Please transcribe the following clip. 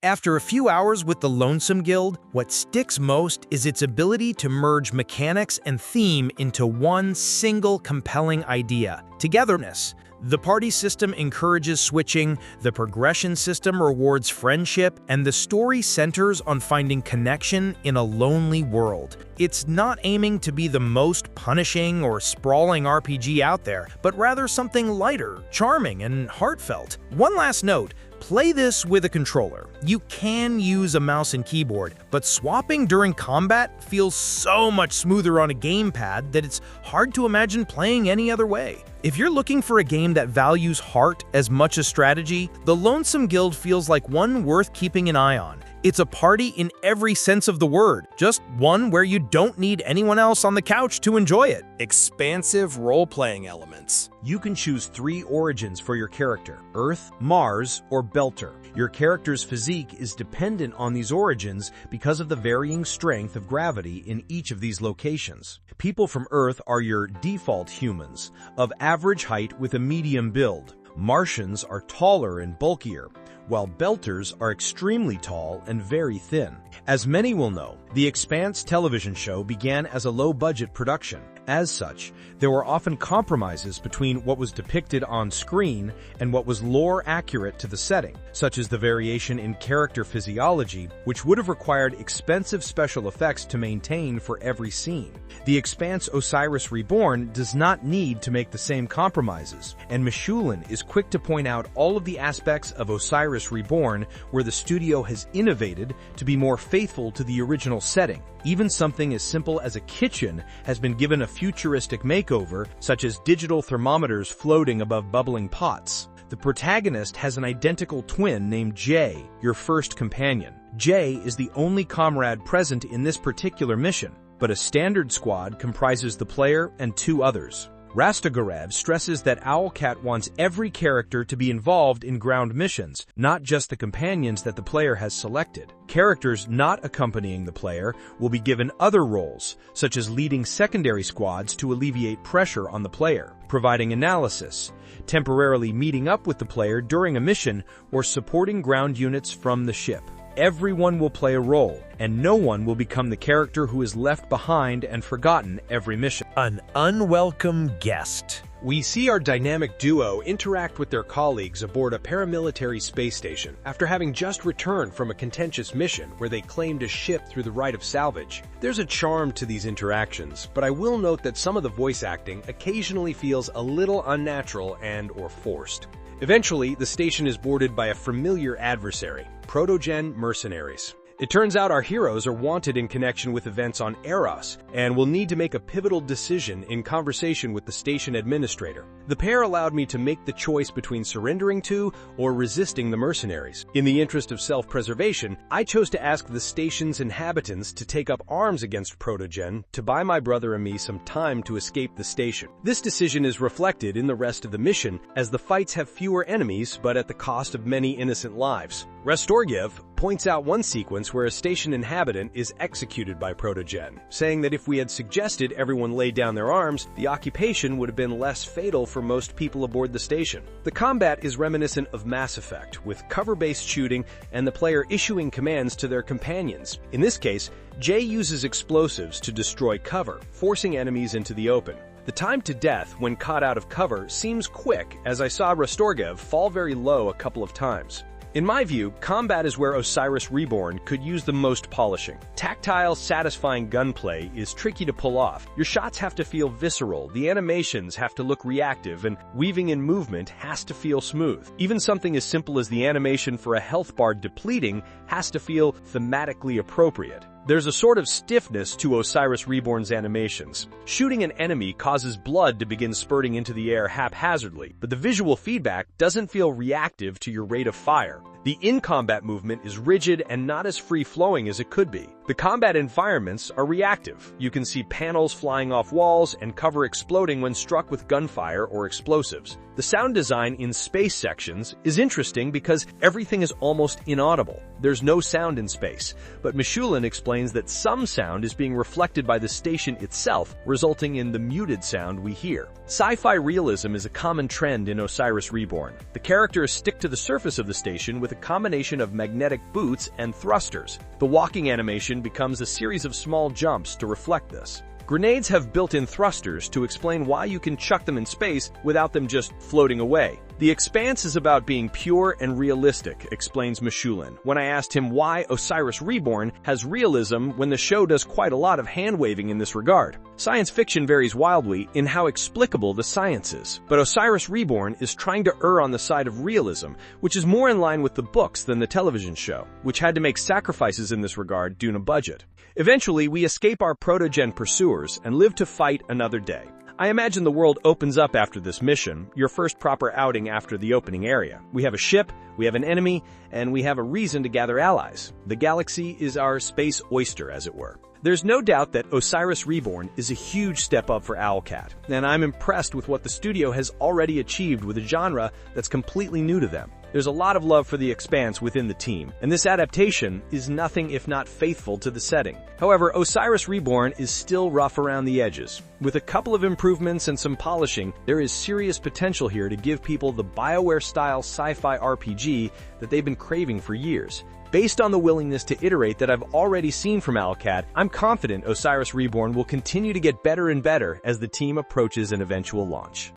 After a few hours with the Lonesome Guild, what sticks most is its ability to merge mechanics and theme into one single compelling idea: togetherness. The party system encourages switching, the progression system rewards friendship, and the story centers on finding connection in a lonely world. It's not aiming to be the most punishing or sprawling RPG out there, but rather something lighter, charming, and heartfelt. One last note: play this with a controller. You can use a mouse and keyboard, but swapping during combat feels so much smoother on a gamepad that it's hard to imagine playing any other way. If you're looking for a game that values heart as much as strategy, The Lonesome Guild feels like one worth keeping an eye on. It's a party in every sense of the word, just one where you don't need anyone else on the couch to enjoy it. Expansive role-playing elements. You can choose 3 origins for your character: Earth, Mars, or Belter. Your character's physique is dependent on these origins because of the varying strength of gravity in each of these locations. People from Earth are your default humans, of average height with a medium build. Martians are taller and bulkier, while Belters are extremely tall and very thin. As many will know, the Expanse television show began as a low-budget production. As such, there were often compromises between what was depicted on screen and what was lore accurate to the setting, such as the variation in character physiology, which would have required expensive special effects to maintain for every scene. The Expanse Osiris Reborn does not need to make the same compromises, and Mishulin is quick to point out all of the aspects of Osiris Reborn where the studio has innovated to be more faithful to the original setting. Even something as simple as a kitchen has been given a futuristic makeover, such as digital thermometers floating above bubbling pots. The protagonist has an identical twin named Jay, your first companion. Jay is the only comrade present in this particular mission, but a standard squad comprises the player and 2 others. Rastogorev stresses that Owlcat wants every character to be involved in ground missions, not just the companions that the player has selected. Characters not accompanying the player will be given other roles, such as leading secondary squads to alleviate pressure on the player, providing analysis, temporarily meeting up with the player during a mission, or supporting ground units from the ship. Everyone will play a role, and no one will become the character who is left behind and forgotten every mission. An unwelcome guest. We see our dynamic duo interact with their colleagues aboard a paramilitary space station after having just returned from a contentious mission where they claimed a ship through the right of salvage. There's a charm to these interactions, but I will note that some of the voice acting occasionally feels a little unnatural and/or forced. Eventually, the station is boarded by a familiar adversary, Protogen mercenaries. It turns out our heroes are wanted in connection with events on Eros and will need to make a pivotal decision in conversation with the station administrator. The pair allowed me to make the choice between surrendering to or resisting the mercenaries. In the interest of self-preservation, I chose to ask the station's inhabitants to take up arms against Protogen to buy my brother and me some time to escape the station. This decision is reflected in the rest of the mission, as the fights have fewer enemies but at the cost of many innocent lives. Rastorgiev points out one sequence where a station inhabitant is executed by Protogen, saying that if we had suggested everyone lay down their arms, the occupation would have been less fatal for most people aboard the station. The combat is reminiscent of Mass Effect, with cover-based shooting and the player issuing commands to their companions. In this case, Jay uses explosives to destroy cover, forcing enemies into the open. The time to death when caught out of cover seems quick, as I saw Rastorgiev fall very low a couple of times. In my view, combat is where Osiris Reborn could use the most polishing. Tactile, satisfying gunplay is tricky to pull off. Your shots have to feel visceral, the animations have to look reactive, and weaving in movement has to feel smooth. Even something as simple as the animation for a health bar depleting has to feel thematically appropriate. There's a sort of stiffness to Osiris Reborn's animations. Shooting an enemy causes blood to begin spurting into the air haphazardly, but the visual feedback doesn't feel reactive to your rate of fire. The in-combat movement is rigid and not as free-flowing as it could be. The combat environments are reactive. You can see panels flying off walls and cover exploding when struck with gunfire or explosives. The sound design in space sections is interesting because everything is almost inaudible. There's no sound in space, but Mishulin explains that some sound is being reflected by the station itself, resulting in the muted sound we hear. Sci-fi realism is a common trend in Osiris Reborn. The characters stick to the surface of the station with a combination of magnetic boots and thrusters. The walking animation becomes a series of small jumps to reflect this. Grenades have built-in thrusters to explain why you can chuck them in space without them just floating away. The Expanse is about being pure and realistic, explains Mishulin, when I asked him why Osiris Reborn has realism when the show does quite a lot of hand-waving in this regard. Science fiction varies wildly in how explicable the science is, but Osiris Reborn is trying to err on the side of realism, which is more in line with the books than the television show, which had to make sacrifices in this regard due to budget. Eventually, we escape our protogen pursuers and live to fight another day. I imagine the world opens up after this mission, your first proper outing after the opening area. We have a ship, we have an enemy, and we have a reason to gather allies. The galaxy is our space oyster, as it were. There's no doubt that Osiris Reborn is a huge step up for Owlcat, and I'm impressed with what the studio has already achieved with a genre that's completely new to them. There's a lot of love for the Expanse within the team, and this adaptation is nothing if not faithful to the setting. However, Osiris Reborn is still rough around the edges. With a couple of improvements and some polishing, there is serious potential here to give people the BioWare-style sci-fi RPG that they've been craving for years. Based on the willingness to iterate that I've already seen from Owlcat, I'm confident Osiris Reborn will continue to get better and better as the team approaches an eventual launch.